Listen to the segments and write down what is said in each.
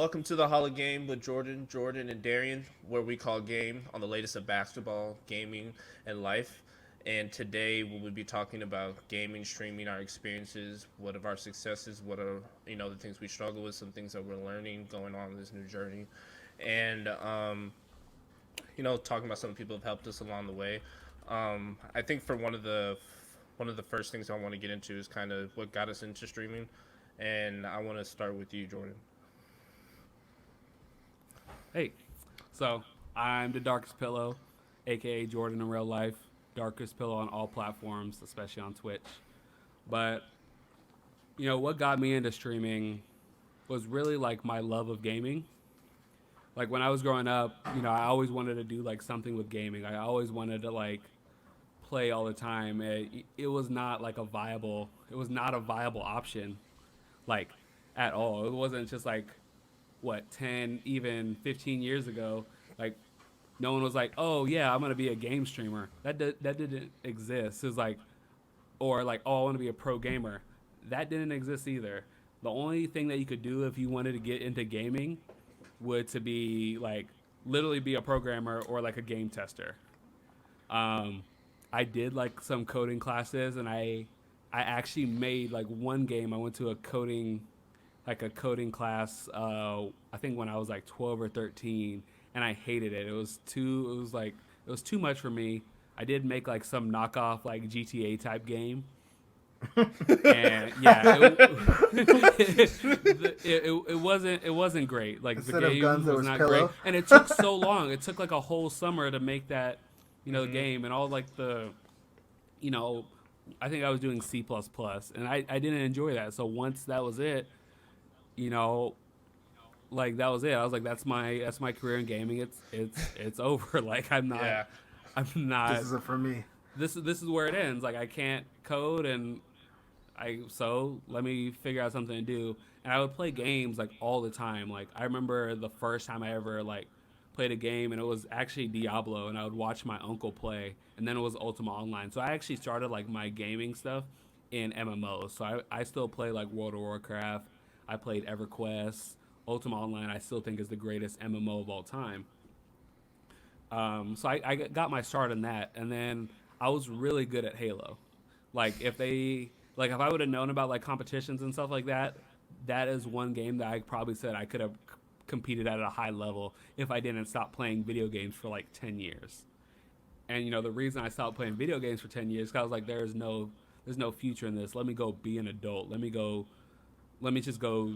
welcome to the Hall of Game with Jordan, and Darian, where we call game on the latest of basketball, gaming, and life. And today we will be talking about gaming, streaming, our experiences, what of our successes, what are the things we struggle with, some things that we're learning, going on this new journey, and talking about some people have helped us along the way. I think for one of the first things I want to get into is kind of what got us into streaming, and I want to start with you, Jordan. Hey, so I'm the Darkest Pillow, aka Jordan in real life. Darkest Pillow on all platforms, especially on Twitch. But what got me into streaming was really like my love of gaming. Like when I was growing up, I always wanted to do like something with gaming. I always wanted to like play all the time. It was not like it was not a viable option, like at all. It wasn't just like 10 even 15 years ago, like no one was like, oh yeah, I'm gonna be a game streamer. That didn't exist. It was like, or like, oh, I want to be a pro gamer. That didn't exist either. The only thing that you could do if you wanted to get into gaming would to be like literally be a programmer or like a game tester. I did like some coding classes, and I actually made like one game. I went to a coding class, I think when I was like 12 or 13, and I hated it. It was too much for me. I did make like some knockoff like GTA type game. And yeah, it wasn't great. Like Instead the of game guns, there was was not pillow. great, and it took so long. It took like a whole summer to make that, the game, and all like you know, I think I was doing C++, and I didn't enjoy that. So once that was it, like that was it. I was like, that's my career in gaming. It's over. Like I'm not. Yeah. I'm not. This isn't for me. This is where it ends. Like I can't code, and so let me figure out something to do. And I would play games like all the time. Like I remember the first time I ever like played a game, and it was actually Diablo, and I would watch my uncle play, and then it was Ultima Online. So I actually started like my gaming stuff in MMOs. So I still play like World of Warcraft. I played EverQuest. Ultima Online I still think is the greatest MMO of all time. So I got my start in that, and then I was really good at Halo. Like if I would have known about like competitions and stuff like that, that is one game that I probably said I could have competed at a high level if I didn't stop playing video games for like 10 years. And the reason I stopped playing video games for 10 years, cause I was like, there's no future in this. Let me go be an adult. Let me just go,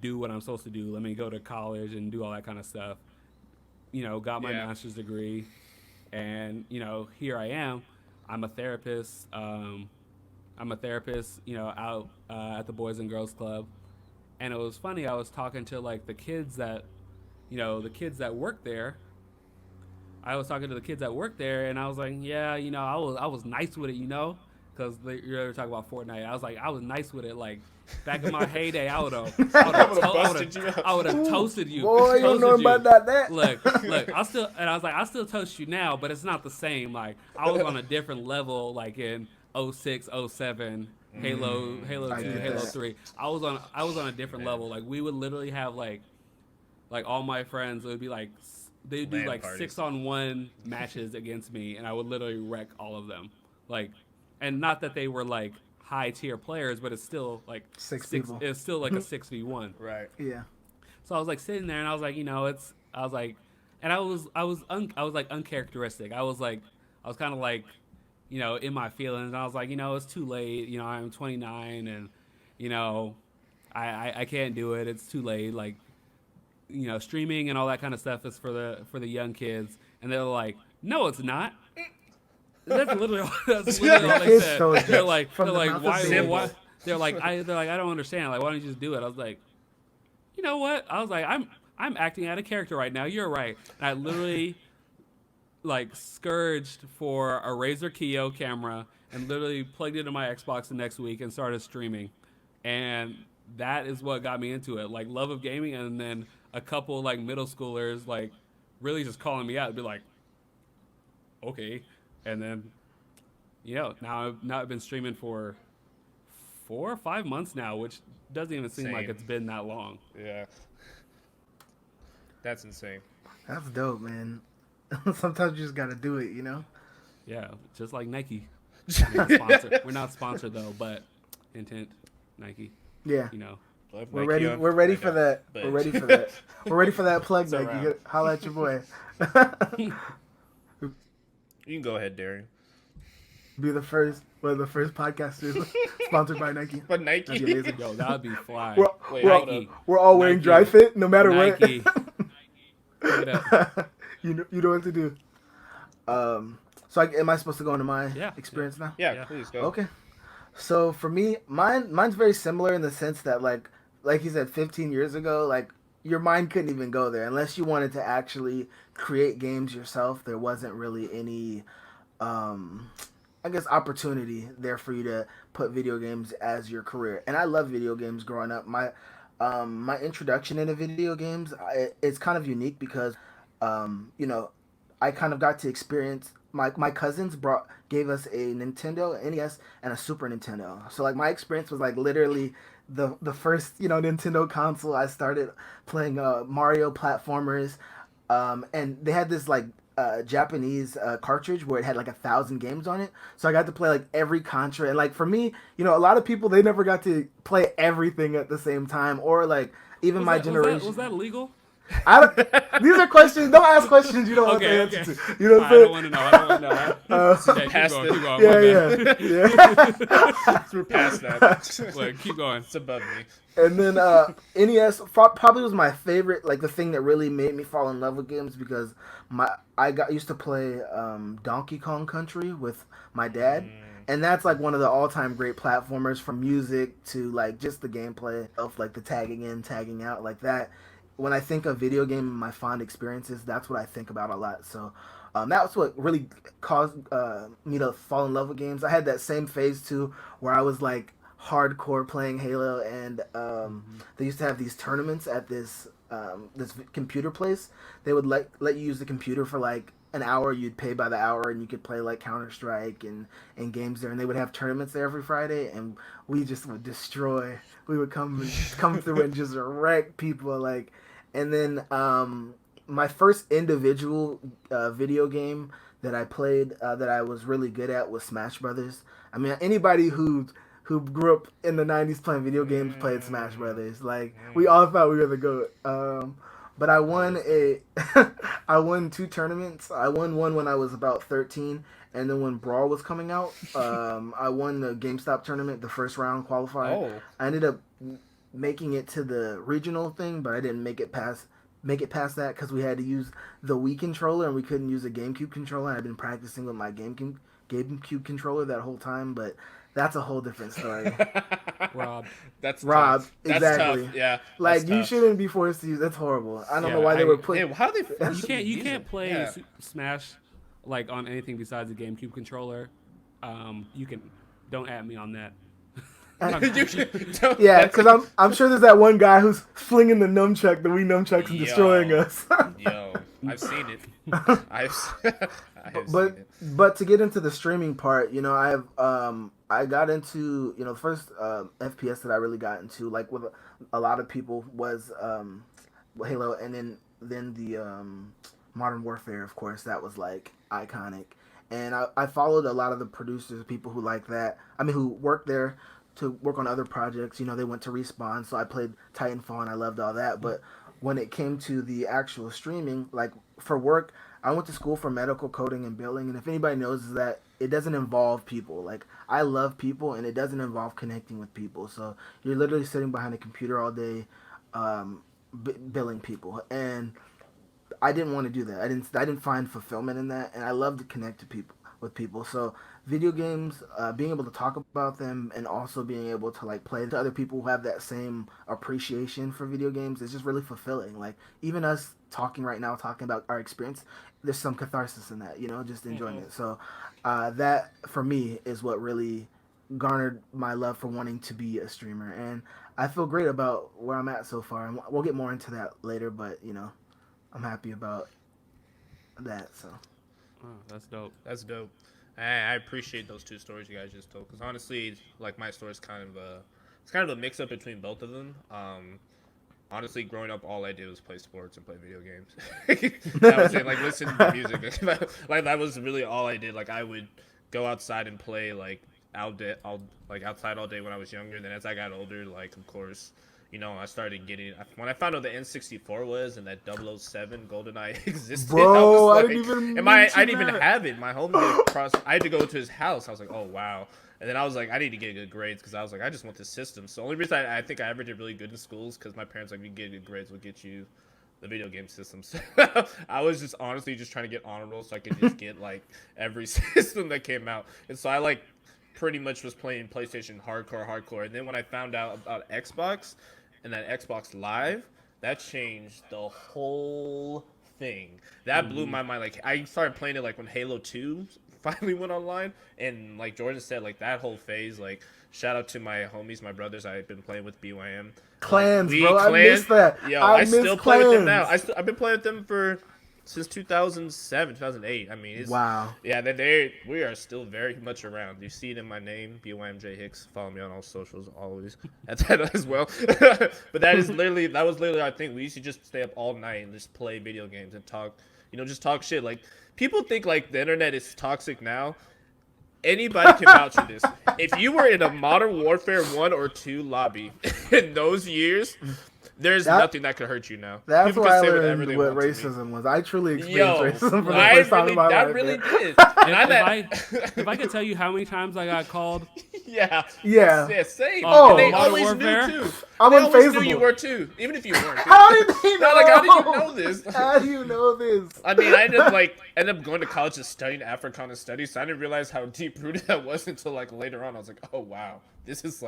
do what I'm supposed to do. Let me go to college and do all that kind of stuff. Got my master's degree, and here I am. I'm a therapist. Out at the Boys and Girls Club, and it was funny. I was talking to like the kids that work there. I was talking to the kids that work there, and I was like, yeah, I was nice with it, because you're talking about Fortnite. I was like, I was nice with it, like back in my heyday. I would have toasted you. Boy, you don't know about that. Look, I still toast you now, but it's not the same. Like I was on a different level, like in 06, 07, Halo 2, Halo 3. I was on a different level. Like we would literally have like all my friends. It would be like they'd do like 6-on-1 matches against me, and I would literally wreck all of them. Like, and not that they were like high tier players, but it's still like six people. It's still like a 6v1. Right. Yeah. So I was like sitting there, and I was like, I was like uncharacteristic. I was kind of like, in my feelings. And I was like, it's too late. I'm 29, and I can't do it. It's too late. Like, streaming and all that kind of stuff is for the young kids. And they're like, no, it's not. That's literally all they said. They're like, why? They're like, I don't understand. Like, why don't you just do it? I was like, you know what? I was like, I'm acting out of character right now. You're right. And I literally like scourged for a Razer Kiyo camera and literally plugged it into my Xbox the next week and started streaming. And that is what got me into it. Like love of gaming, and then a couple like middle schoolers like really just calling me out and be like, okay. And then, now I've been streaming for 4 or 5 months now, which doesn't even seem like it's been that long. Yeah. That's insane. That's dope, man. Sometimes you just gotta do it, you know. Yeah, just like Nike. We're not sponsored. We're not sponsored though, but intent, Nike. Yeah, You know. Well, if we're Nike ready. on- We're ready I for know, that. but- We're ready for that. We're ready for that plug, It's Nike. around. Holla at your boy. You can go ahead, Darren. Be the first, one of the first podcasters sponsored by Nike. But Nike. That'd be amazing. Yo, that would be fly. We're, Wait, we're, hold all, up. we're all wearing Nike. dry fit, no matter Nike. what. Pick it up. you know what to do. So am I supposed to go into my Yeah. experience now? Yeah, Yeah. please go. Okay. So for me, mine's very similar in the sense that like you said, 15 years ago, like your mind couldn't even go there unless you wanted to actually create games yourself. There wasn't really any, I guess, opportunity there for you to put video games as your career. And I love video games growing up. My introduction into video games, it's kind of unique because, you know, I kind of got to experience my cousins gave us a Nintendo NES and a Super Nintendo. So like my experience was like literally the first, you know, Nintendo console. I started playing Mario platformers, and they had this like Japanese cartridge where it had like 1,000 games on it. So I got to play like every Contra, and like for me, you know, a lot of people they never got to play everything at the same time, or like even my generation. Was that illegal? These are questions. Don't ask questions you don't want to Okay, answer okay. to. You know what I I'm saying? don't want to know. I don't want to know. Okay, Past keep it. going. Keep going. my bad. Yeah. We're past that. Look, keep going. It's above me. And then NES probably was my favorite, like the thing that really made me fall in love with games because I used to play Donkey Kong Country with my dad, and that's like one of the all-time great platformers, from music to like just the gameplay of like the tagging in, tagging out, like that. When I think of video game and my fond experiences, that's what I think about a lot. So that was what really caused me to fall in love with games. I had that same phase too, where I was like hardcore playing Halo, and they used to have these tournaments at this computer place. They would let you use the computer for like an hour. You'd pay by the hour, and you could play like Counter-Strike and games there. And they would have tournaments there every Friday, and we just would destroy. We would come through and just wreck people, like. And then my first individual video game that I played that I was really good at was Smash Brothers. I mean, anybody who grew up in the 90s playing video games played Smash Brothers. Like, we all thought we were the GOAT. But I won I won 2 tournaments. I won one when I was about 13, and then when Brawl was coming out, I won the GameStop tournament, the first round qualifier. Oh. I ended up making it to the regional thing, but I didn't make it past that because we had to use the Wii controller and we couldn't use a GameCube controller. I've been practicing with my GameCube controller that whole time, but that's a whole different story. Rob. That's Rob, tough. That's exactly. tough. Yeah. Like, that's you tough. shouldn't be forced to use. That's horrible. I don't know Yeah, why they were Hey, putting. how do they? force You you to can't use play it? Yeah. Smash like on anything besides a GameCube controller. You can don't at me on that. You don't- Yeah, that's- because I'm sure there's that one guy who's flinging the Wii nunchucks, and destroying Yo. us. Yo, I've seen it. I have seen it. But to get into the streaming part, you know, I got into, you know, the first FPS that I really got into, like with a lot of people, was Halo, and then the Modern Warfare, of course, that was like iconic. And I followed a lot of the producers, people who like that. I mean, who worked there to work on other projects. You know, they went to Respawn, so I played Titanfall and I loved all that. But when it came to the actual streaming, like for work, I went to school for medical coding and billing. And if anybody knows that, it doesn't involve people. Like, I love people, and it doesn't involve connecting with people. So you're literally sitting behind a computer all day, billing people. And I didn't want to do that. I didn't find fulfillment in that, and I love to connect with people. So video games, being able to talk about them, and also being able to like play to other people who have that same appreciation for video games, is just really fulfilling. Like, even us talking right now, talking about our experience, there's some catharsis in that, you know, just enjoying it. So that for me is what really garnered my love for wanting to be a streamer, and I feel great about where I'm at so far. And we'll get more into that later, but you know, I'm happy about that. So Oh, that's dope. That's dope. I appreciate those 2 stories you guys just told, because honestly, like, my story is kind of a mix up between both of them. honestly, growing up, all I did was play sports and play video games. That was it. Like listen to music. Like that was really all I did. Like I would go outside and play like outside all day when I was younger. Then as I got older, like of course, I started getting when I found out the N64 was and that 007 GoldenEye existed. Bro, I was like, I didn't even I didn't even have it. My homie across. I had to go to his house. I was like, oh wow. And then I was like, I need to get good grades because I was like, I just want this system. So the only reason I think I ever did really good in schools because my parents like, we get good grades, we'll get you the video game system. So I was just honestly just trying to get honor roll so I could just get like every system that came out. And so I like pretty much was playing PlayStation hardcore. And then when I found out about Xbox and that Xbox Live, that changed the whole thing. That blew my mind. Like I started playing it like when Halo 2 finally went online, and like Jordan said, like that whole phase, like shout out to my homies, my brothers I've been playing with BYM. Clans, like, bro. I miss that. Yo, I I miss still clans. play with them now. I've been playing with them since 2007, 2008. I mean, it's, Wow. Yeah, we are still very much around. You see it in my name, BYMJ Hicks. Follow me on all socials always at that as well. But that was literally our thing. We used to just stay up all night and just play video games and talk, just talk shit. Like people think like the internet is toxic now. Anybody can vouch for this. If you were in a Modern Warfare 1 or 2 lobby in those years, there's nothing that could hurt you now. That's People why can I say whatever learned they what want to me. racism was. I truly experienced racism for the I first time really, in my that life. really man. did. If I could tell you how many times I got called, Yeah. Same. Oh, and they Modern always Warfare? knew too. I'm They always knew unfazable. you were too, even if you weren't. How did he know? No, like, how did you know this? How do you know this? I mean, I ended up going to college and studying Africana studies, so I didn't realize how deep rooted that was until like later on. I was like, oh wow, this is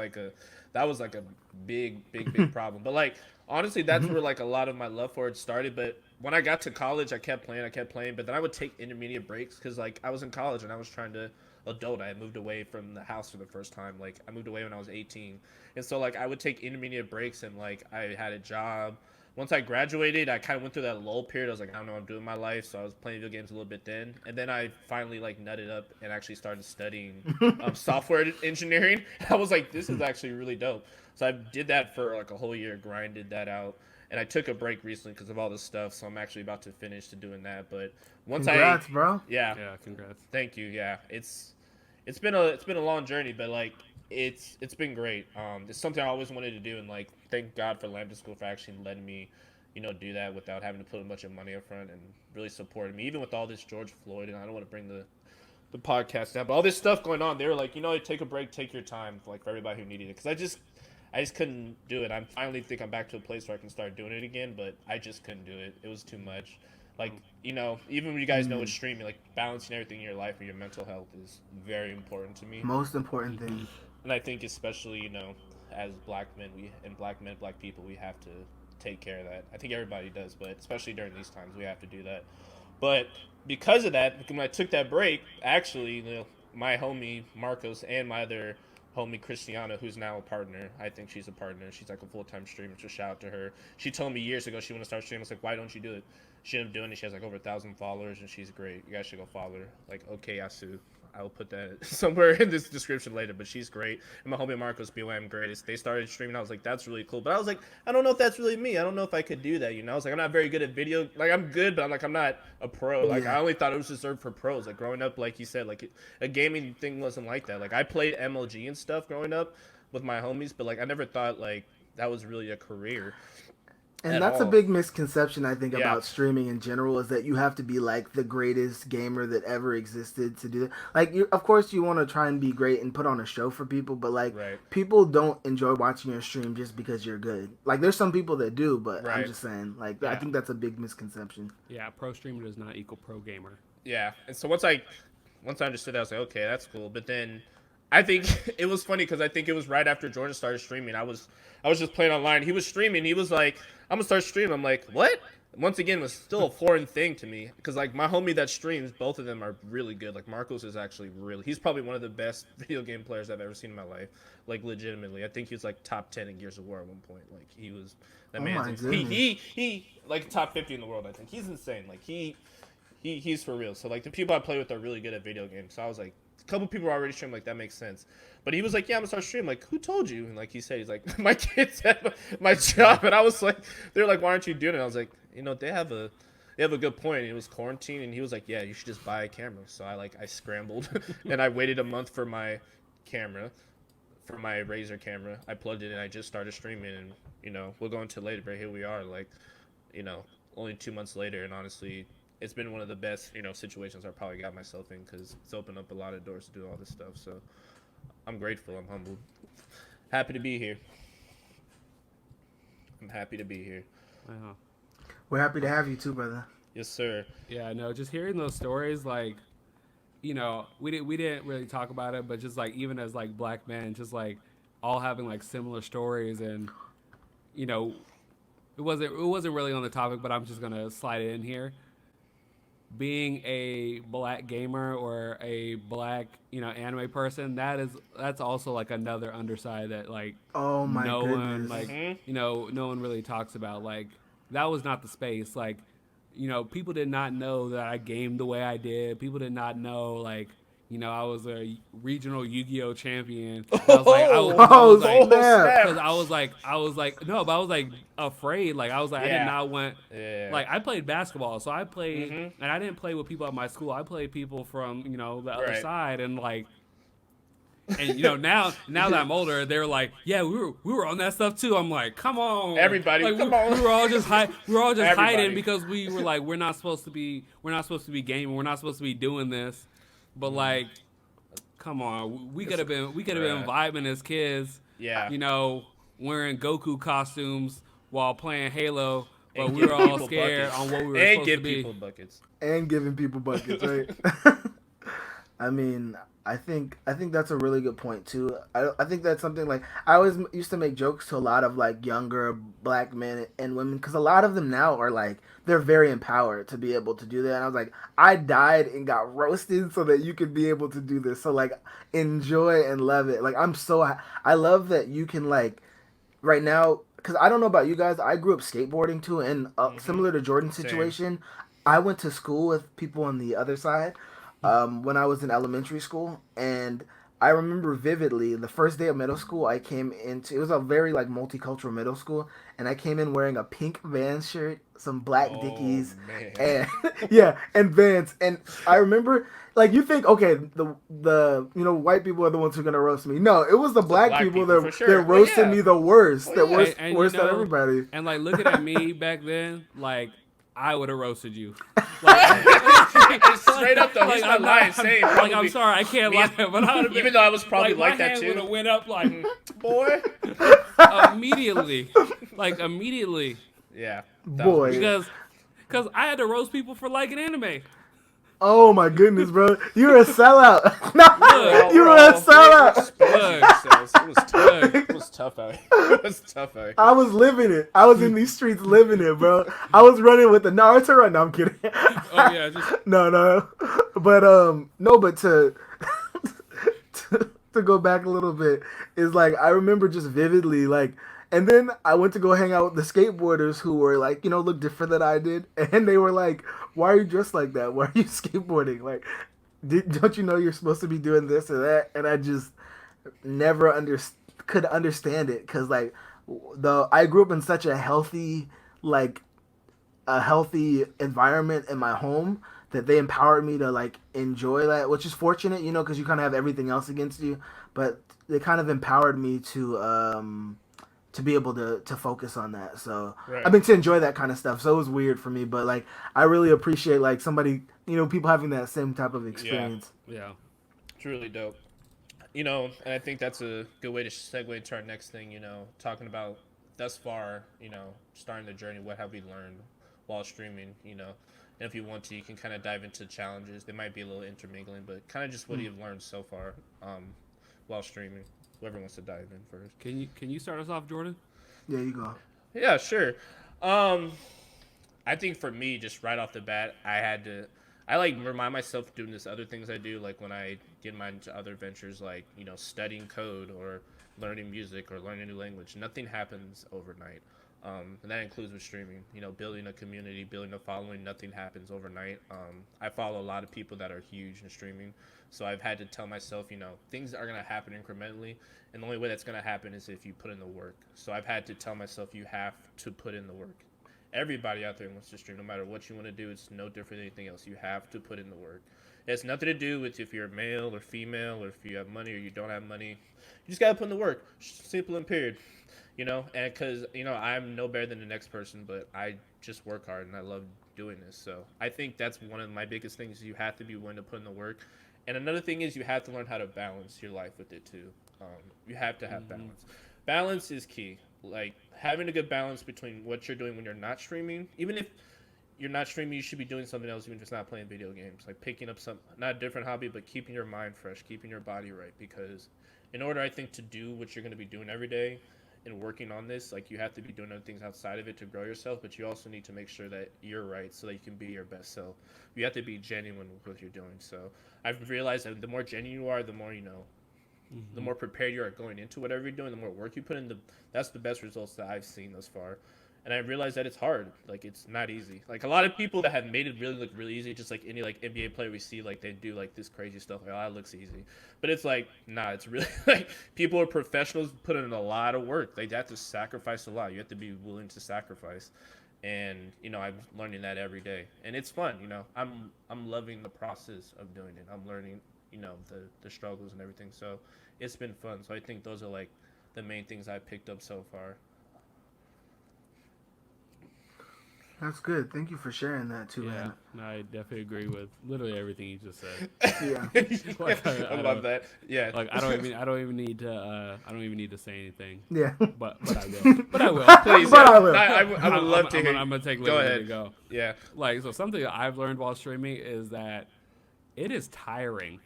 that was like a big problem. But like honestly, that's where like a lot of my love for it started. But when I got to college, I kept playing, but then I would take intermediate breaks because like I was in college and I was trying to adult. I had moved away from the house for the first time. Like I moved away when I was 18, and so like I would take intermediate breaks and like I had a job. Once I graduated, I kind of went through that lull period. I was like, I don't know what I'm doing in my life, so I was playing video games a little bit then. And then I finally like nutted up and actually started studying software engineering. I was like, this is actually really dope. So I did that for like a whole year, grinded that out. And I took a break recently because of all this stuff, so I'm actually about to finish to doing that. But once Congrats, bro. yeah, congrats. thank you. Yeah, it's been a long journey, but like it's been great. It's something I always wanted to do, and like thank God for Lambda School for actually letting me, do that without having to put a bunch of money up front and really supporting me, even with all this George Floyd. And I don't want to bring the podcast down, but all this stuff going on, they were like, take a break, take your time, like for everybody who needed it, because I just couldn't do it. I finally think I'm back to a place where I can start doing it again, but I just couldn't do it. It was too much. Like, even when you guys know with streaming, like balancing everything in your life and your mental health is very important to me. Most important thing. And I think especially, as black men, black people, we have to take care of that. I think everybody does, but especially during these times, we have to do that. But because of that, when I took that break, actually, my homie Marcos and my other homie Christiana, who's now a partner, I think she's a partner. She's like a full-time streamer, so shout out to her. She told me years ago she wanted to start streaming. I was like, why don't you do it? She ended up doing it. She has like over 1,000 followers, and she's great. You guys should go follow her. Like, okay, Yasu. I will put that somewhere in this description later, but she's great. And my homie Marcos, BYM greatest. They started streaming. I was like, that's really cool. But I was like, I don't know if that's really me. I don't know if I could do that. I was like, I'm not very good at video. Like, I'm good, but I'm not a pro. Like, I only thought it was reserved for pros. Like, growing up, like you said, like a gaming thing wasn't like that. Like, I played MLG and stuff growing up with my homies, but like, I never thought like that was really a career. And that's a big misconception, I think, about streaming in general, is that you have to be like the greatest gamer that ever existed to do it. Like, of course, you want to try and be great and put on a show for people, but like, people don't enjoy watching your stream just because you're good. Like, there's some people that do, but I'm just saying, like, I think that's a big misconception. Yeah, pro streamer does not equal pro gamer. Yeah, and so once I understood that, I was like, okay, that's cool. But then I think it was funny because I think it was right after Jordan started streaming. I was just playing online. He was streaming. He was like, I'm going to start streaming. I'm like, what? Once again, it was still a foreign thing to me because, like, my homie that streams, both of them are really good. Like, Marcos is actually he's probably one of the best video game players I've ever seen in my life. Like, legitimately. I think he was, like, top 10 in Gears of War at one point. Like, he was, that man's, he like, top 50 in the world, I think. He's insane. Like, he's for real. So like the people I play with are really good at video games. So I was like, a couple people are already streaming, like that makes sense. But he was like, yeah, I'm gonna start streaming. Like, who told you? And like he said, he's like, my kids have my job, and I was like, they're like, why aren't you doing it? I was like, they have a good point. It was quarantine, and he was like, yeah, you should just buy a camera. So I scrambled, and I waited a month for my camera, for my Razer camera. I plugged it in. I just started streaming, and we'll go into it later, but here we are, like, only 2 months later, and honestly, it's been one of the best, situations I probably got myself in because it's opened up a lot of doors to do all this stuff. So I'm grateful. I'm humbled. Happy to be here. I'm happy to be here. Wow. We're happy to have you too, brother. Yes, sir. Yeah, no, just hearing those stories, like, we didn't really talk about it, but just like even as like black men, just like all having like similar stories, and it wasn't really on the topic, but I'm just gonna slide it in here. Being a black gamer or a black anime person, that's also like another underside that like Oh my no goodness. one like no one really talks about. Like that was not the space. Like people did not know that I gamed the way I did. People did not know like I was a regional Yu-Gi-Oh champion. I was like afraid. Like I was like, I did not want. Yeah. Like I played basketball, so I played, and I didn't play with people at my school. I played people from the other Right. side, and like, and now that I'm older, they're like, yeah, we were on that stuff too. I'm like, come on, Everybody, like, come on. We were all just Everybody. hiding because we were like, we're not supposed to be gaming. We're not supposed to be doing this. But like, come on, we could have been vibing as kids. Yeah. Wearing Goku costumes while playing Halo, but And we were giving all people scared buckets. on what we were And supposed to give be. people buckets. And giving people buckets, right? I mean, I think that's a really good point too. I think that's something like I always used to make jokes to a lot of like younger black men and women because a lot of them now are like they're very empowered to be able to do that. And I was like, I died and got roasted so that you could be able to do this. So like, enjoy and love it. Like I love that you can like right now because I don't know about you guys. I grew up skateboarding too, and similar to Jordan's situation, I went to school with people on the other side. When I was in elementary school, and I remember vividly the first day of middle school. I came into it was a very like multicultural middle school, and I came in wearing a pink Vans shirt, some black Dickies, man. and and Vans. And I remember like you think okay the white people are the ones who are gonna roast me. No, it was the black people that for sure. that roasted me the worst, that worst And, worse than everybody. And like looking at me back then, like I would have roasted you. Straight up though, he's not lying. Same. Like I'm sorry, I can't lie, but I would have Even though I was probably like my that hand too. would have went up like Boy. immediately, like immediately, Yeah. Boy. because I had to roast people for liking anime. Oh my goodness, bro! You're a sellout. Look, You were a sellout. It was tough. It was tough out here. It was tough out here. I was living it. I was in these streets living it, bro. I was running with the Naruto run. No, I'm kidding. Oh yeah, just No. But no, but to go back a little bit is like I remember just vividly like, and then I went to go hang out with the skateboarders who were like look different than I did, and they were like, "Why are you dressed like that? Why are you skateboarding? Like, don't you know you're supposed to be doing this or that?" And I just never could understand it because like I grew up in such a healthy environment in my home that they empowered me to like enjoy that, which is fortunate, because you kind of have everything else against you, but they kind of empowered me to be able to focus on that. So Right. I mean, to enjoy that kind of stuff. So it was weird for me, but like I really appreciate like somebody, people having that same type of experience. yeah. It's really dope. And I think that's a good way to segue into our next thing, talking about thus far, starting the journey, what have we learned while streaming, and if you want to, you can kind of dive into challenges. They might be a little intermingling, but kind of just what you've learned so far while streaming. Whoever wants to dive in first. Can you start us off, Jordan? There you go. Yeah, sure. I think for me, just right off the bat, I like remind myself doing this other things I do, like when I get into other ventures, like, studying code or learning music or learning a new language. Nothing happens overnight. And that includes with streaming. You know, building a community, building a following. Nothing happens overnight. I follow a lot of people that are huge in streaming, so I've had to tell myself, you know, things are gonna happen incrementally, and the only way that's gonna happen is if you put in the work. So I've had to tell myself, you have to put in the work. Everybody out there wants to stream, no matter what you want to do. It's no different than anything else. You have to put in the work. It has nothing to do with if you're male or female or if you have money or you don't have money. You just gotta put in the work. Simple and period. You know, and because you know I'm no better than the next person, but I just work hard and I love doing this. So I think that's one of my biggest things. You have to be willing to put in the work. And another thing is you have to learn how to balance your life with it too. You have to have balance. Balance is key. Like having a good balance between what you're doing when you're not streaming. Even if you're not streaming, you should be doing something else, even if it's not playing video games. Like picking up some, not a different hobby, but keeping your mind fresh, keeping your body right. Because in order, I think, to do what you're going to be doing every day and working on this, like you have to be doing other things outside of it to grow yourself, but you also need to make sure that you're right so that you can be your best self. You have to be genuine with what you're doing. So I've realized that the more genuine you are, the more you know. The more prepared you are going into whatever you're doing, the more work you put in. That's the best results that I've seen thus far. And I realized that it's hard. Like it's not easy. Like a lot of people that have made it really look really easy, just like any like NBA player we see, like they do like this crazy stuff. Like, oh, that looks easy, but it's like nah. It's really like people are professionals, put in a lot of work. They have to sacrifice a lot. You have to be willing to sacrifice. And you know I'm learning that every day, and it's fun. You know I'm loving the process of doing it. I'm learning, you know, the struggles and everything. So it's been fun. So I think those are like the main things I picked up so far. That's good. Thank you for sharing that too, Yeah, man. no, I definitely agree with literally everything you just said. Yeah. Like, I love that. Yeah. Like I don't even need to say anything. Yeah. But I will. But I will. Please, But yeah. I will. I would love to hear. I'm gonna take Go liberty ahead. to go. Yeah. Like so, something that I've learned while streaming is that it is tiring.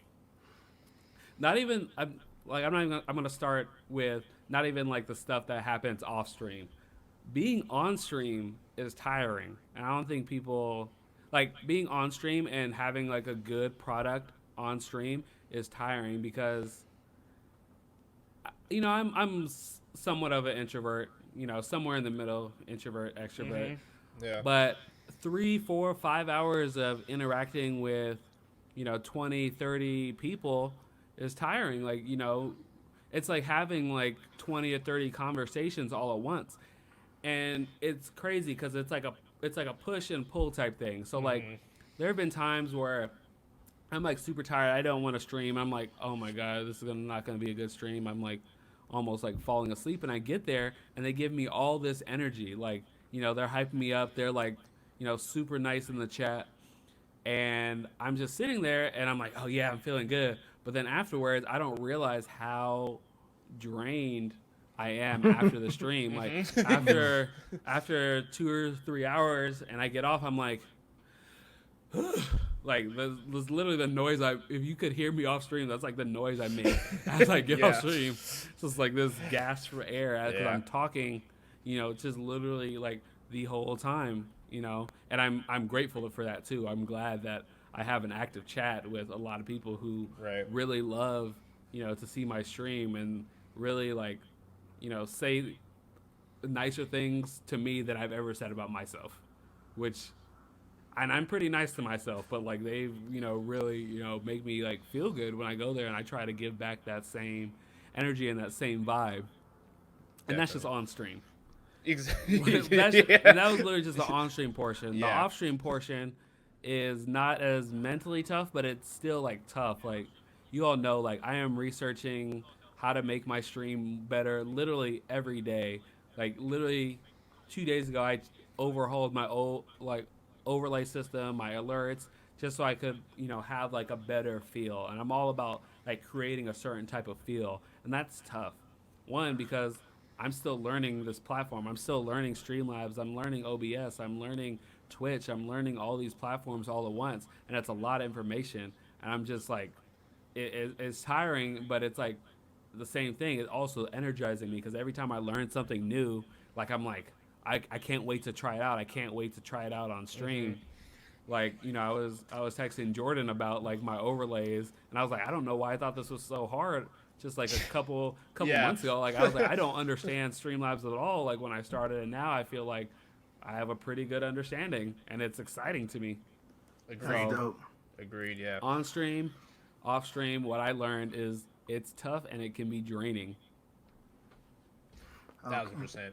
Not even I'm not even I'm gonna start with not even like the stuff that happens off stream. Being on stream is tiring, and I don't think people like being on stream and having like a good product on stream is tiring because you know I'm somewhat of an introvert, you know, somewhere in the middle, introvert, extrovert. Yeah. But 3, 4, 5 hours of interacting with, you know, 20, 30 people is tiring. Like, you know, it's like having like 20 or 30 conversations all at once. And it's crazy because it's like a push and pull type thing. So like there have been times where I'm like super tired. I don't want to stream. I'm like, oh my God, this is not going to be a good stream. I'm like almost like falling asleep. And I get there and they give me all this energy. Like, you know, they're hyping me up. They're like, you know, super nice in the chat. And I'm just sitting there and I'm like, oh yeah, I'm feeling good. But then afterwards, I don't realize how drained I am after the stream. Like after 2 or 3 hours and I get off, I'm like, like that's literally the noise if you could hear me off stream, that's like the noise I make as I get off stream. It's just like this gasp for air because I'm talking, you know, just literally like the whole time, you know, and I'm grateful for that too. I'm glad that I have an active chat with a lot of people who really love, you know, to see my stream and really like, you know, say nicer things to me than I've ever said about myself, and I'm pretty nice to myself, but like they, you know, really, you know, make me like feel good when I go there and I try to give back that same energy and that same vibe. And that's just on stream. Exactly. And that was literally just the on-stream portion. The Yeah. off-stream portion is not as mentally tough, but it's still like tough. Like you all know, like I am researching how to make my stream better literally every day. Like literally 2 days ago, I overhauled my old like overlay system, my alerts, just so I could, you know, have like a better feel. And I'm all about like creating a certain type of feel, and that's tough. One, because I'm still learning this platform. I'm still learning Streamlabs. I'm learning OBS. I'm learning Twitch. I'm learning all these platforms all at once, and it's a lot of information. And I'm just like, it's tiring, but it's like the same thing. It's also energizing me because every time I learn something new, like I'm like, I can't wait to try it out. I can't wait to try it out on stream. Like, you know, I was texting Jordan about like my overlays, and I was like, I don't know why I thought this was so hard. just like a couple Yeah. months ago. Like I was like, I don't understand Streamlabs at all. Like when I started, and now I feel like I have a pretty good understanding, and it's exciting to me. That's Agreed. So dope. Agreed. Yeah. on stream, off stream, what I learned is it's tough and it can be draining. 1000%.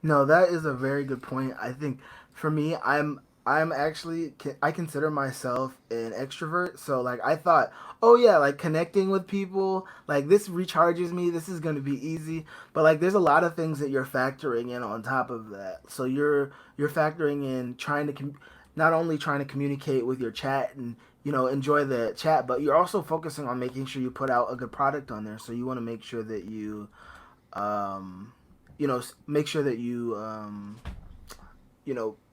No, that is a very good point. I think for me, I'm actually I consider myself an extrovert. So like I thought, oh yeah, like connecting with people, like this recharges me. This is going to be easy. But like there's a lot of things that you're factoring in on top of that. So you're factoring in trying to not only trying to communicate with your chat and enjoy the chat, but you're also focusing on making sure you put out a good product on there. So you want to make sure that you um make sure that you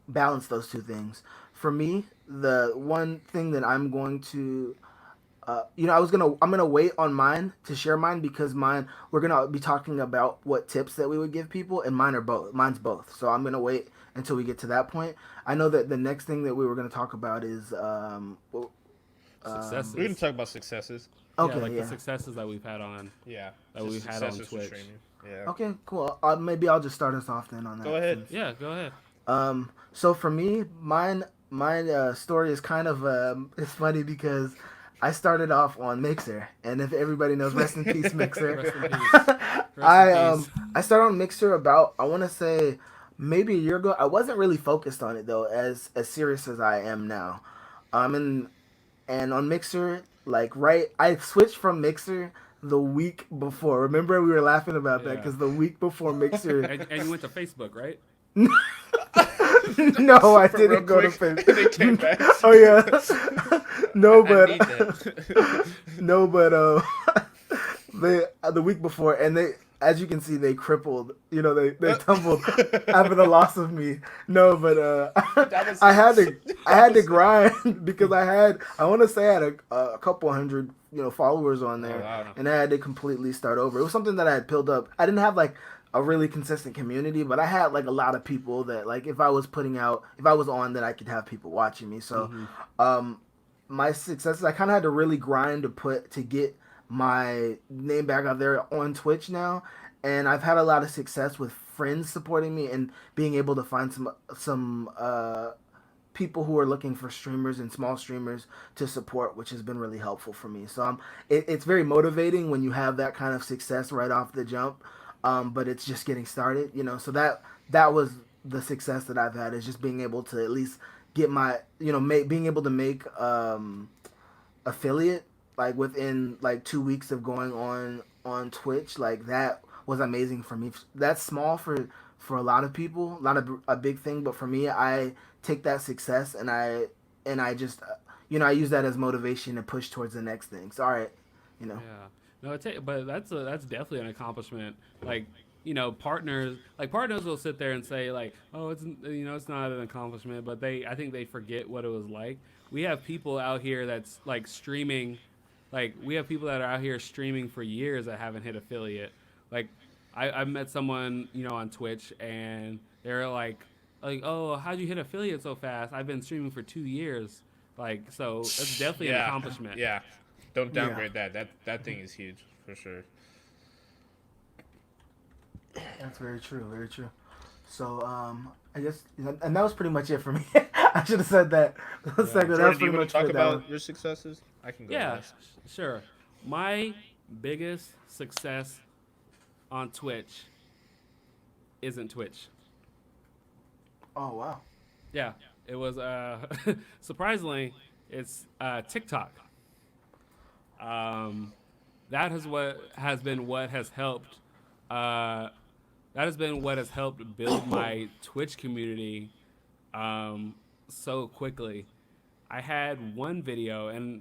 balance those two things. For me, the one thing that I'm going to I'm gonna wait on mine to share mine because mine we're gonna be talking about what tips that we would give people, and mine's both, so I'm gonna wait until we get to that point. I know that the next thing that we were gonna talk about is Successes. We're gonna talk about successes. Yeah, like the successes that we've had on Yeah. that Just we've had on successes for Twitch. streaming. Yeah. Okay, cool. Maybe I'll just start us off then on that. Go ahead. Yeah, go ahead. So for me, mine story is kind of it's funny because I started off on Mixer, and if everybody knows, rest in peace, Mixer. Rest in peace. I started on Mixer about, I want to say, maybe a year ago. I wasn't really focused on it though, as serious as I am now. And on Mixer, I switched from Mixer the week before. Remember, we were laughing about that Yeah. because the week before Mixer. And you went to Facebook, right? No, I For didn't real go to quick, Facebook. they came back. Oh yeah. No, I need but that. no, but they the week before, and they, as you can see, they crippled. They tumbled after the loss of me. No, but I had to grind because I want to say I had a couple hundred followers on there, Oh, wow. and I had to completely start over. It was something that I had built up. I didn't have like a really consistent community, but I had like a lot of people that, like, if I was on, that I could have people watching me. So my successes, I kind of had to really grind to get my name back out there on Twitch now, and I've had a lot of success with friends supporting me and being able to find some people who are looking for streamers and small streamers to support, which has been really helpful for me. So it's very motivating when you have that kind of success right off the jump. But it's just getting started, so that was the success that I've had, is just being able to at least get my, being able to make affiliate, like within like 2 weeks of going on Twitch. Like that was amazing for me. That's small for a lot of people, not a big thing, but for me, I take that success and I just, I use that as motivation to push towards the next thing. So, all right, Yeah. No, but that's definitely an accomplishment. Like, partners will sit there and say like, oh, it's not an accomplishment, but I think they forget what it was like. We have people out here that's like streaming, like we have people that are out here streaming for years that haven't hit affiliate. Like I met someone, on Twitch, and they're like, oh, how'd you hit affiliate so fast? I've been streaming for 2 years. Like, so that's definitely an accomplishment. Yeah. Don't downgrade that. That thing is huge for sure. That's very true. Very true. So, I guess, and that was pretty much it for me. I should have said that. Jordan, That was do you pretty want much to talk it. about your successes? I can go Yeah, next. sure. My biggest success on Twitch isn't Twitch. Oh wow. Yeah, it was surprisingly, it's TikTok. That has been what has helped. That has been what has helped build my Twitch community so quickly. I had one video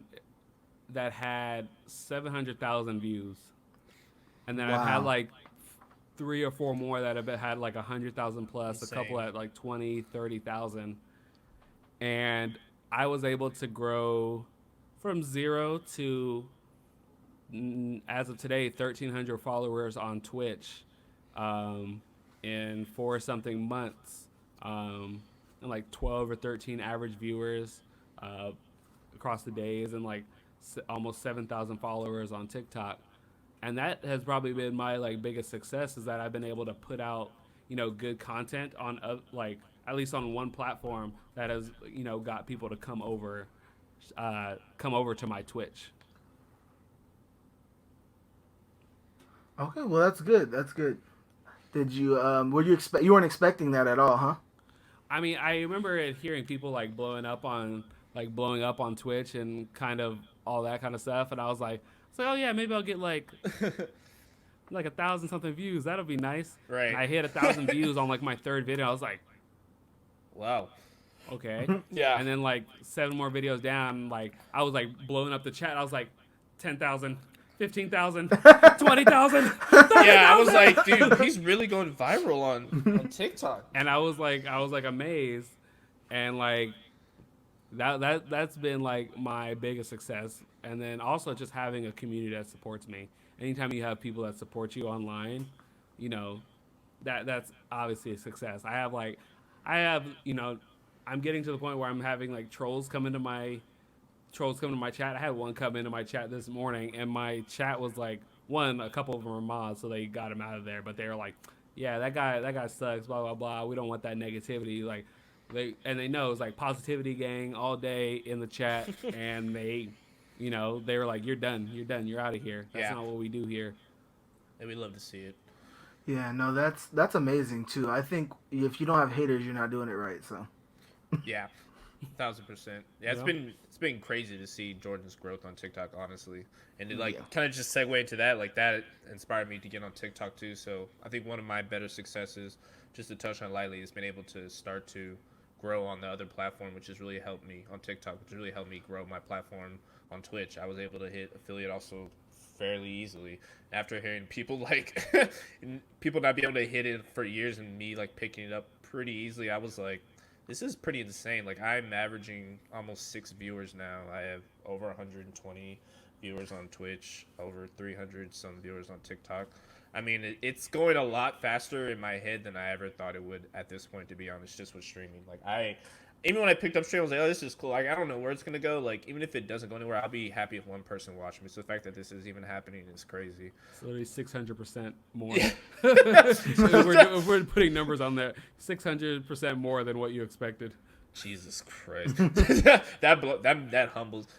that had 700,000 views, and then I've had Wow. like 3 or 4 more that have had like 100,000 plus, Insane. a couple at like 20, 30,000, and I was able to grow from 0 to, as of today, 1,300 followers on Twitch in 4 something months, and like 12 or 13 average viewers across the days, and like almost 7,000 followers on TikTok. and that has probably been my like biggest success, is that I've been able to put out, you know, good content on like at least on one platform that has, you know, got people to come over to my Twitch. Okay, well that's good. That's good. Did you were you weren't expecting that at all, huh? I mean, I remember hearing people like blowing up on Twitch and kind of all that kind of stuff, and I was like, oh yeah, maybe I'll get like 1,000 something views. That'll be nice. Right. And I hit 1,000 views on like my third video. I was like, wow. okay. Yeah. And then like 7 more videos down, like I was like blowing up the chat. I was like 10,000, 15,000, 20,000. Yeah, I was like, dude, he's really going viral on TikTok. And I was like amazed, and like that's been like my biggest success. And then also just having a community that supports me. Anytime you have people that support you online, you know, that's obviously a success. I have, you know, I'm getting to the point where I'm having like trolls come into my chat. I had one come into my chat this morning, and my chat was like, a couple of them are mods, so they got him out of there. But they were like, yeah, that guy sucks, blah blah blah. We don't want that negativity. Like, they know it's like positivity gang all day in the chat, and they, you know, they were like, you're done, you're out of here. That's not what we do here. And we love to see it. Yeah, no, that's amazing too. I think if you don't have haters, you're not doing it right. So. Yeah. 1,000%. Yeah, it's been crazy to see Jordan's growth on TikTok, honestly, and to kind of just segue into that, like that inspired me to get on TikTok too. So I think one of my better successes, just to touch on lightly, has been able to start to grow on the other platform, which has really helped me on TikTok, which has really helped me grow my platform on Twitch. I was able to hit affiliate also fairly easily after hearing people people not be able to hit it for years, and me like picking it up pretty easily. I was like, this is pretty insane. Like, I'm averaging almost 6 viewers now. I have over 120 viewers on Twitch, over 300 some viewers on TikTok. I mean, it's going a lot faster in my head than I ever thought it would at this point, to be honest, just with streaming. Like, even when I picked up stream, I was like, oh, this is cool. Like, I don't know where it's going to go. Like, even if it doesn't go anywhere, I'll be happy if one person watches me. So the fact that this is even happening is crazy. It's literally 600% more. Yeah. if we're putting numbers on there, 600% more than what you expected. Jesus Christ. that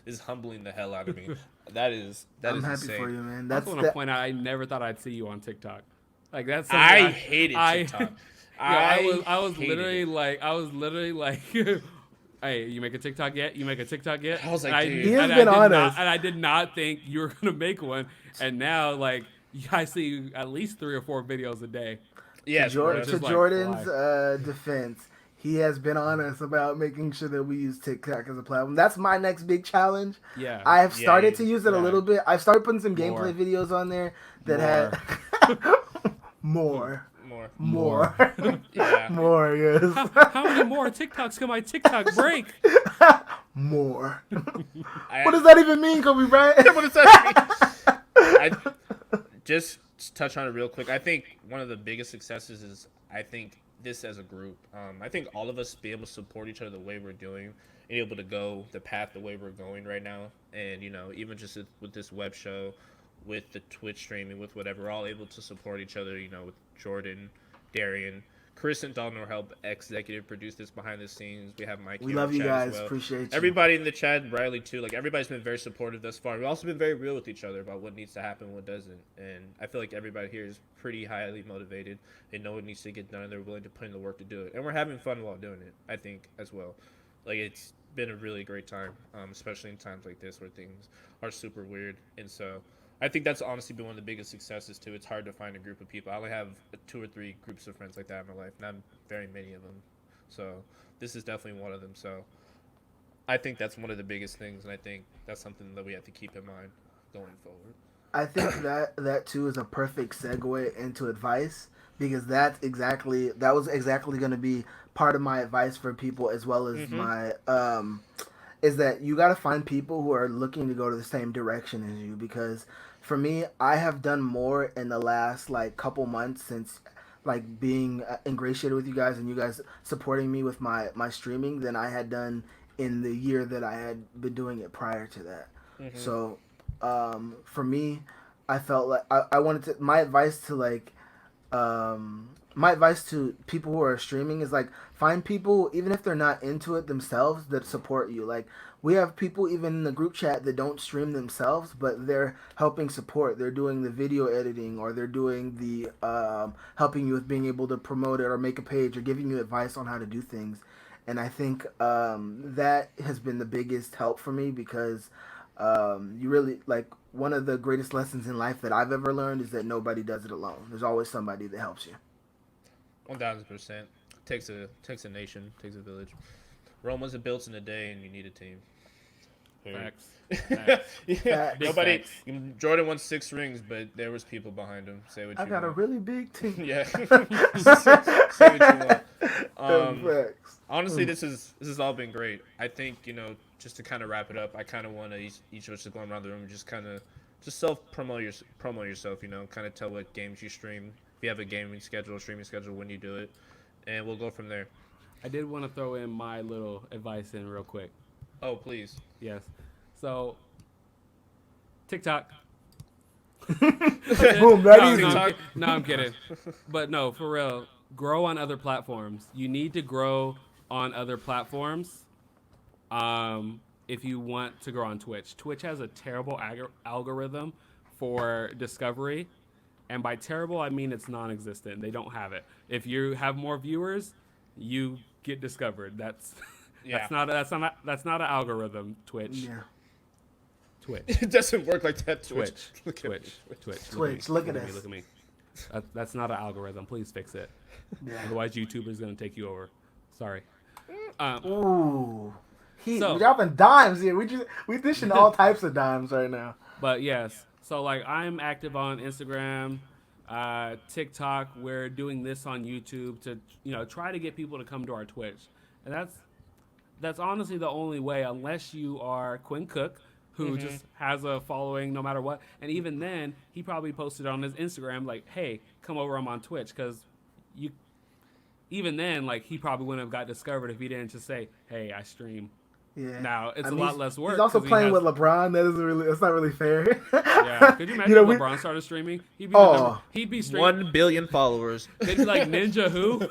is humbling the hell out of me. I'm happy insane. for you, man. I just want to point out, I never thought I'd see you on TikTok. Like, that's something I hated TikTok. I was literally like, hey, you make a TikTok yet? I was like, dude. He has been honest. And I did not think you were going to make one. And now, like, I see at least 3 or 4 videos a day. Yeah, to Jordan's defense, he has been honest about making sure that we use TikTok as a platform. That's my next big challenge. Yeah. I have started to use it a little bit. I've started putting some gameplay videos on there that had more. Yeah. More, yes. How many more TikToks can my TikTok break? More. What does that even mean, Kobe Bryant? What does that mean? Just touch on it real quick. I think one of the biggest successes is, I think, this as a group. I think all of us be able to support each other the way we're doing, and able to go the path the way we're going right now. And, you know, even just with this web show, with the Twitch streaming, with whatever, we're all able to support each other, you know, with Jordan, Darian, Chris and Dalton help executive produce this behind the scenes. We have Mike. We love you guys. Appreciate you. Everybody in the chat, Riley too. Like, everybody's been very supportive thus far. We've also been very real with each other about what needs to happen and what doesn't. And I feel like everybody here is pretty highly motivated. They know what needs to get done, and they're willing to put in the work to do it. And we're having fun while doing it, I think, as well. Like, it's been a really great time, especially in times like this where things are super weird. And so I think that's honestly been one of the biggest successes too. It's hard to find a group of people. I only have 2 or 3 groups of friends like that in my life, not very many of them. So this is definitely one of them. So I think that's one of the biggest things, and I think that's something that we have to keep in mind going forward. I think that too is a perfect segue into advice, because that was exactly going to be part of my advice for people, as well as my is that you got to find people who are looking to go to the same direction as you. Because for me, I have done more in the last like couple months since like being ingratiated with you guys and you guys supporting me with my streaming than I had done in the year that I had been doing it prior to that. So for me, I felt like I wanted to. My advice to people who are streaming is like find people even if they're not into it themselves that support you. Like we have people even in the group chat that don't stream themselves, but they're helping support. They're doing the video editing, or they're doing the helping you with being able to promote it or make a page or giving you advice on how to do things. And I think that has been the biggest help for me because you really like one of the greatest lessons in life that I've ever learned is that nobody does it alone. There's always somebody that helps you. 1000%. Takes a nation, takes a village. Rome wasn't built in a day, and you need a team. Period. Facts. Yeah, Big nobody. facts. Jordan won 6 rings, but there was people behind him. Say what you I got a want. really big team. Yeah. Say what you want. Facts. Honestly, this has all been great. I think just to kind of wrap it up, I kind of want each of us to go around the room and just self promote yourself. Kind of tell what games you stream. If you have a gaming schedule, streaming schedule, when you do it, and we'll go from there. I did want to throw in my little advice in real quick. Oh, please. Yes. So, TikTok. Boom, that easy. I'm kidding. But no, for real, grow on other platforms. You need to grow on other platforms if you want to grow on Twitch. Twitch has a terrible algorithm for discovery. And by terrible, I mean it's non-existent. They don't have it. If you have more viewers, you get discovered. That's that's not an algorithm. Twitch. Yeah. Twitch. It doesn't work like that. Twitch. Look at me. Twitch. Look at us. Look at me. That's not an algorithm. Please fix it. Yeah. Otherwise, YouTuber's gonna take you over. Sorry. Ooh. We So- dropping dimes here. We dishing all types of dimes right now. But yes, so like I'm active on Instagram, TikTok. We're doing this on YouTube to try to get people to come to our Twitch, and that's honestly the only way, unless you are Quinn Cook, who just has a following no matter what. And even then, he probably posted on his Instagram like, "Hey, come over. I'm on Twitch," because even then, like he probably wouldn't have got discovered if he didn't just say, "Hey, I stream." Yeah. Now it's I a mean, lot less work. He's also 'cause he playing has- with LeBron. That's not really fair. Yeah, could you imagine if LeBron started streaming? He'd be he'd be streaming. 1 billion followers. They'd be like Ninja who?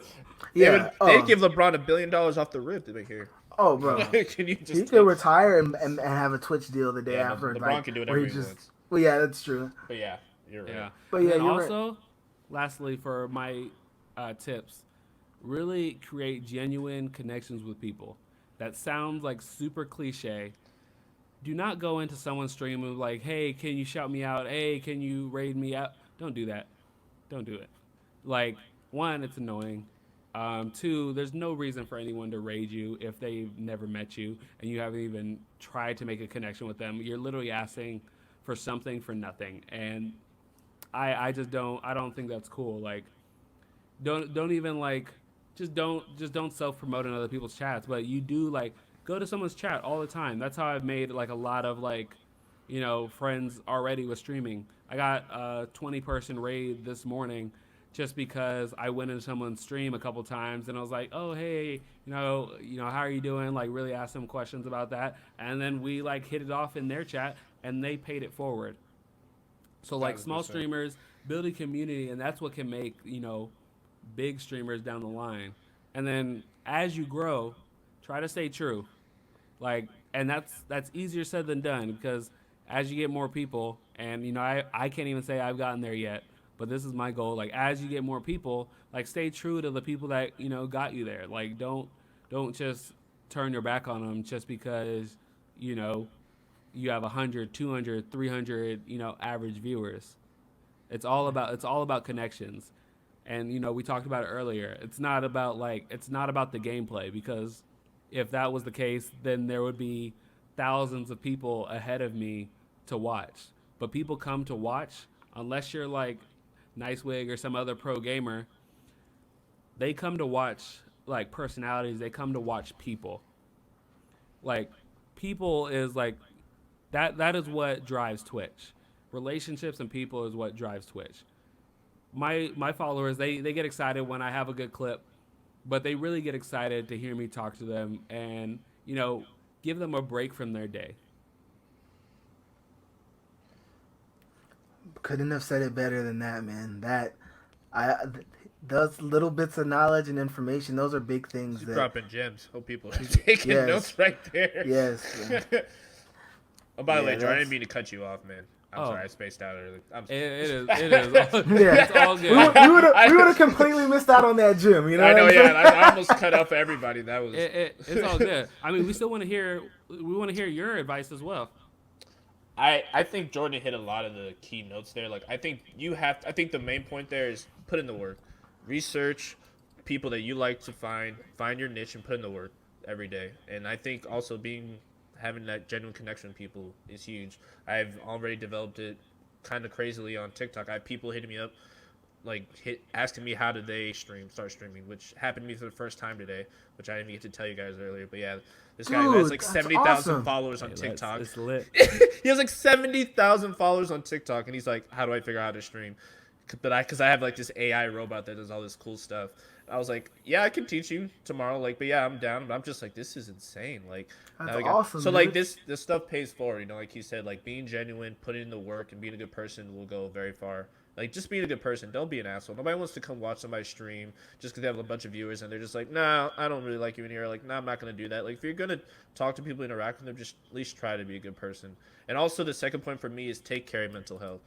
Yeah. They'd give LeBron $1 billion off the rip to be here. Oh, bro. Can you just He could retire and have a Twitch deal the day Yeah, after. LeBron can do where whatever he he just. wants. Well, yeah, that's true. But yeah, you're right. Yeah. But yeah, and you're also, lastly, for my tips, really create genuine connections with people. That sounds like super cliche. Do not go into someone's stream and like, hey, can you shout me out? Hey, can you raid me out? Don't do that. Don't do it. Like, one, it's annoying. Two, there's no reason for anyone to raid you if they've never met you and you haven't even tried to make a connection with them. You're literally asking for something for nothing. And I don't think that's cool. Like, don't even like, just don't self-promote in other people's chats. But you do like, go to someone's chat all the time. That's how I've made like a lot of like, friends already with streaming. I got a 20-person raid this morning just because I went into someone's stream a couple times and I was like, oh, hey, how are you doing? Like really ask them questions about that. And then we like hit it off in their chat and they paid it forward. So like small 100%. streamers build a community, and that's what can make, big streamers down the line. And then as you grow, try to stay true. Like, and that's easier said than done because as you get more people, and I can't even say I've gotten there yet, but this is my goal. Like as you get more people, like stay true to the people that got you there. Like don't just turn your back on them just because you have 100, 200, 300 average viewers. It's all about connections. And we talked about it earlier. It's not about the gameplay, because if that was the case, then there would be thousands of people ahead of me to watch. But people come to watch, unless you're like Nicewig or some other pro gamer, they come to watch like personalities. They come to watch people. Like people is like that is what drives Twitch. Relationships and people is what drives Twitch. My followers, they get excited when I have a good clip, but they really get excited to hear me talk to them and give them a break from their day. couldn't have said it better than that, man. Those little bits of knowledge and information, those are big things. He's dropping gems. Hope people are taking notes right there. Yes. Oh, by the way, Jordan, I didn't mean to cut you off, man. I'm sorry, I spaced out early. It is. It's all good. We would have completely missed out on that gym. You know. I know. Yeah, I almost cut off everybody. That was. It's all good. I mean, we still want to hear. We want to hear your advice as well. I think Jordan hit a lot of the key notes there. Like, I think the main point there is put in the work, research people that you like to find your niche and put in the work every day. And I think also having that genuine connection with people is huge. I've already developed it kind of crazily on TikTok. I have people hitting me up, asking me how did they start streaming, which happened to me for the first time today, which I didn't get to tell you guys earlier. But yeah, this guy who has like 70,000 followers on TikTok. It's lit. He has like 70,000 followers on TikTok, and he's like, how do I figure out how to stream? Because I have like this AI robot that does all this cool stuff. I was like, yeah, I can teach you tomorrow. Like, but yeah, I'm down. But I'm just like, this is insane. Like, that's awesome. So like this stuff pays forward. You know, like he said, like being genuine, putting in the work, and being a good person will go very far. Like, just being a good person. Don't be an asshole. Nobody wants to come watch somebody stream just because they have a bunch of viewers and they're just like, nah, I don't really like you in here. Like, nah, I'm not going to do that. Like, if you're going to talk to people, interact with them, just at least try to be a good person. And also the second point for me is take care of mental health.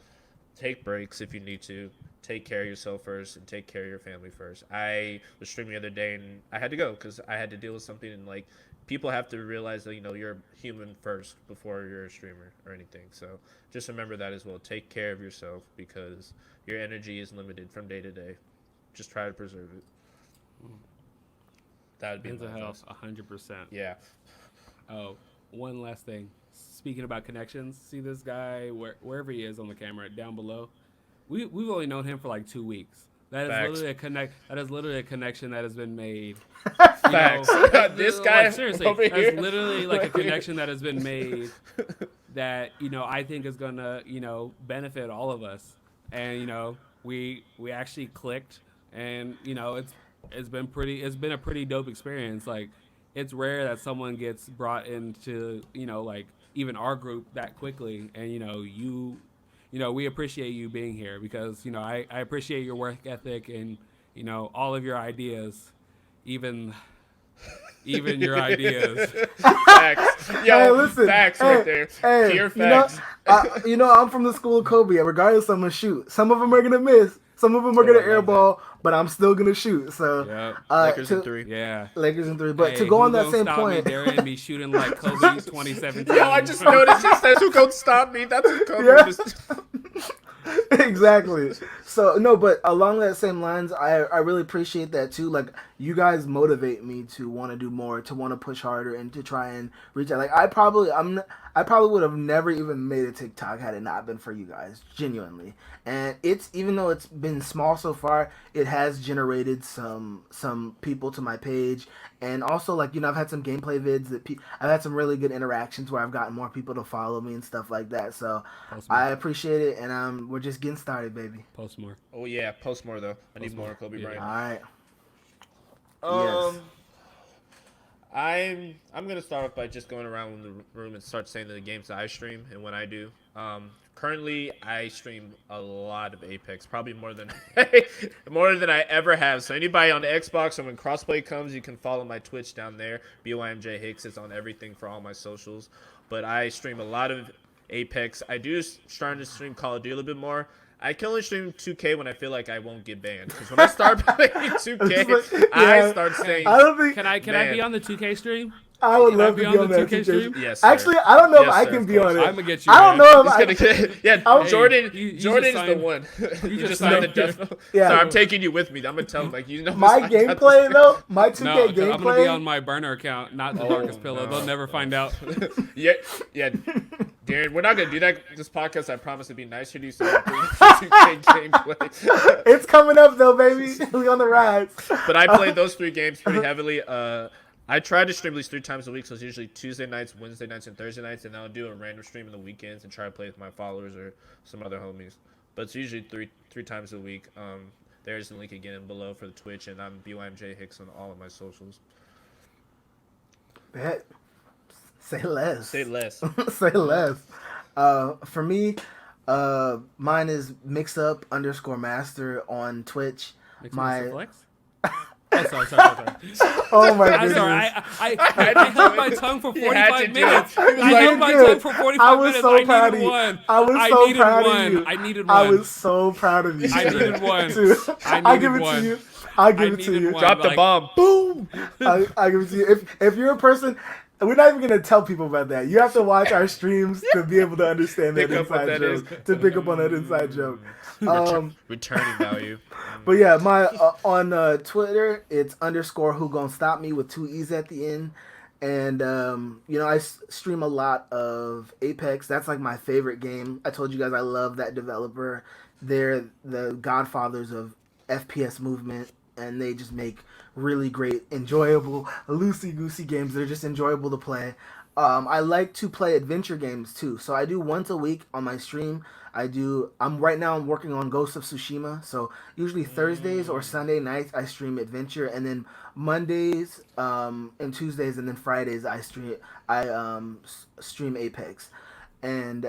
Take breaks if you need to. Take care of yourself first and take care of your family first. I was streaming the other day and I had to go because I had to deal with something, and like people have to realize that, you know, you're human first before you're a streamer or anything. So just remember that as well. Take care of yourself because your energy is limited from day to day. Just try to preserve it. That would be mental health, 100%. Yeah. Oh, one last thing. Speaking about connections, see this guy wherever he is on the camera down below. We've only known him for like 2 weeks. That is literally a connection that has been made. Facts. This guy, like, seriously, over that's here. literally like a connection that has been made that, you know, I think is gonna, you know, benefit all of us. And, you know, we actually clicked, and, you know, it's been a pretty dope experience. Like, it's rare that someone gets brought into, you know, like even our group that quickly, and, you know, we appreciate you being here because, you know, I appreciate your work ethic and, you know, all of your ideas, even your ideas. Facts. Yo, Hey, listen, facts right there. Pure facts. You know, I'm from the school of Kobe. Regardless, I'm gonna shoot. Some of them are gonna miss. Some of them are gonna airball, but I'm still gonna shoot. So, Lakers in 3. Yeah. Lakers in 3. But to go on that same point, Darren be shooting like Kobe 2017. Yo, I just noticed it says, "Who gonna stop me?" That's what Kobe Yeah. just. Exactly. So no, but along that same lines, I really appreciate that too. Like, you guys motivate me to want to do more, to want to push harder, and to try and reach out. Like, I probably would have never even made a TikTok had it not been for you guys, genuinely. And it's, even though it's been small so far, it has generated some people to my page. And also, like, you know, I've had some gameplay vids that I've had some really good interactions where I've gotten more people to follow me and stuff like that. So I appreciate it, and we're just getting started, baby. Post more. Oh yeah, post more though. I need more Kobe Bryant. All right. Yes. I'm gonna start off by just going around the room and start saying the games that I stream and when I do. Currently, I stream a lot of Apex, probably more than I ever have. So anybody on the Xbox or when crossplay comes, you can follow my Twitch down there. BYMJ Hicks is on everything for all my socials. But I stream a lot of Apex. I do starting to stream Call of Duty a little bit more. I can only stream 2K when I feel like I won't get banned. Because when I start playing 2K, I start saying, I don't think. Can I be on the 2K stream? I would love to be on that 2K stream. Yes, sir. Actually, I don't know Yes, if I sir, can of be on course. it. I'm gonna get you. I don't know if He's I. gonna get, yeah, Jordan. you Jordan's just the signed- one. You just just signed the signed- death note. Yeah. So I'm taking you with me. I'm gonna tell him, like, you know, My I got this gameplay guy. though, my 2K No, 'cause I'm gonna be gameplay. on my burner account, not the Oh, Darkest Pillow. no. They'll never find out. Yeah, Darren, we're not gonna do that. This podcast, I promise, to be nicer to you. So 2K gameplay. It's coming up though, baby. We on the rise. But I played those 3 games pretty heavily. I try to stream at least 3 times a week, so it's usually Tuesday nights, Wednesday nights, and Thursday nights, and I'll do a random stream in the weekends and try to play with my followers or some other homies. But it's usually three times a week. There's the link again below for the Twitch, and I'm BYMJ Hicks on all of my socials. Bet. Say less. Say less. Say less. For me, Mine is mixup_master on Twitch. Mixed My Flex? Oh, sorry. oh my I'm goodness. sorry. I held my tongue for You had 45 to do minutes. it. He was I like, held my "Good." tongue for 45 I was minutes. so I proud needed of you. one. I was so needed proud one. of you. I needed I one. was so proud of you. I needed one. Too. I I needed give it one. to you. I give I it to needed you. one. Drop the like- bomb. Boom. I give it to you. If you're a person, we're not even gonna tell people about that. You have to watch our streams to be able to understand that Pick up what inside that joke. is. To pick up on that inside joke. Returning value. But yeah, my on Twitter it's _who gon' stop me with 2 E's at the end. And you know, I stream a lot of Apex. That's like my favorite game. I told you guys I love that developer. They're the godfathers of FPS movement, and they just make really great, enjoyable, loosey-goosey games that are just enjoyable to play. I like to play adventure games too, so I do once a week on my stream. I'm working on Ghost of Tsushima, so usually Thursdays or Sunday nights I stream adventure, and then Mondays and Tuesdays and then Fridays I stream Apex. And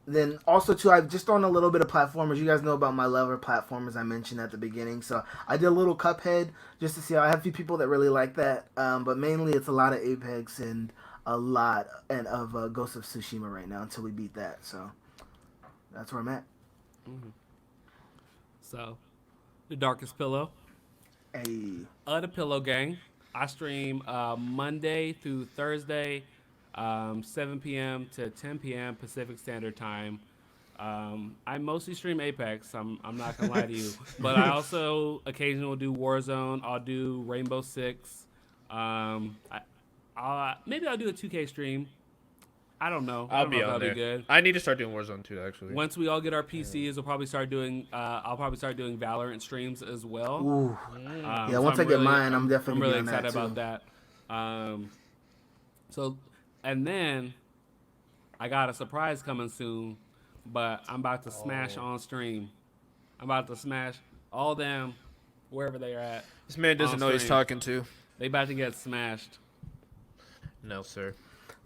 then also too, I've just done a little bit of platformers. You guys know about my love of platformers I mentioned at the beginning. So I did a little Cuphead just to see. I have a few people that really like that, but mainly it's a lot of Apex and a lot of Ghost of Tsushima right now until we beat that. So that's where I'm at. So, the Darkest Pillow. Hey, The Pillow Gang. I stream Monday through Thursday, 7 p.m. to 10 p.m. Pacific Standard Time. I mostly stream Apex. I'm not gonna lie to you, but I also occasionally will do Warzone. I'll do Rainbow Six. Maybe I'll do a 2K stream. I don't know. I I'll don't be know if on that'll there. be good. I need to start doing Warzone too, actually. Once we all get our PCs, we'll probably start doing. I'll probably start doing Valorant streams as well. ooh, Yeah, once I get mine, I'm definitely really on that, excited too. about that. So, and then I got a surprise coming soon, but I'm about to smash on stream. I'm about to smash all them wherever they are at. This man doesn't on know he's stream. talking to. They about to get smashed. No, sir.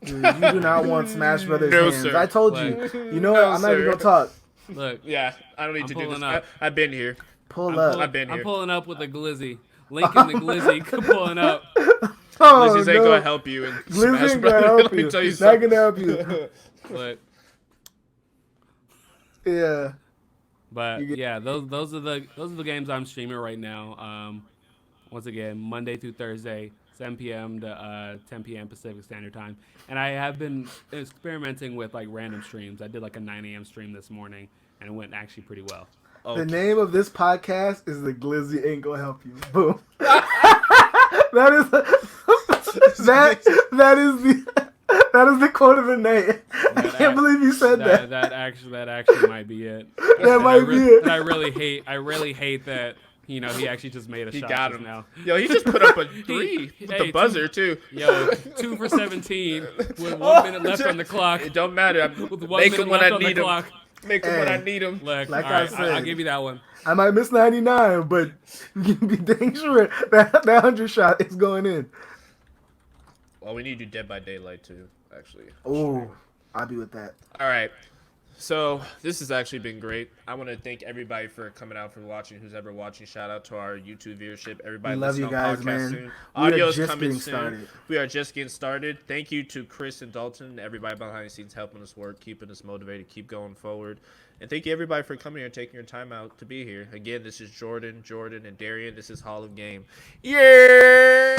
Dude, you do not want Smash Brothers No, hands. sir. I told you. Like- You know what? No, I'm not even sir. gonna talk. Look, Yeah, I don't need I'm to do this. pulling up. I've been here. Pull up. I've been I'm here. pulling up with the glizzy. Lincoln the glizzy pulling up. Oh, Lizzie's ain't no. gonna help you in Glizzy Smash ain't Brothers. gonna help Let me you. tell you Not something. gonna help you. Look, Yeah. but You get- yeah, those are the games I'm streaming right now. Once again, Monday through Thursday, 7 p.m. to 10 p.m. Pacific Standard Time. And I have been experimenting with like random streams. I did like a 9 a.m. stream this morning, and it went actually pretty well. Oh, The name of this podcast is The Glizzy Ain't Gonna Help You. Boom. that is that is the quote of the night. I can't believe you said that. That actually might be it. That might be it. And I really hate that. You know, he actually just made a he shot got just him. now. Yo, he just put up a 3 with hey, the buzzer too. Yo, 2 for 17 with 1 minute left on the clock. It don't matter. With 1 Make minute him when left I on the need him. clock. Make him when I Hey. need him. Look, Like all I right, said. I'll give you that one. I might miss 99, but you can be dang sure that 100 shot is going in. Well, we need you Dead by Daylight too, actually. Oh, I'll be with that. All right. So this has actually been great. I want to thank everybody for coming out, for watching. Who's ever watching? Shout out to our YouTube viewership. Everybody, We love listening you on guys, podcast man. soon. We are Audio's just coming getting soon. started. We are just getting started. Thank you to Chris and Dalton, everybody behind the scenes helping us work, keeping us motivated, keep going forward. And thank you everybody for coming here and taking your time out to be here. Again, this is Jordan, and Darian. This is Hall of Game. Yeah.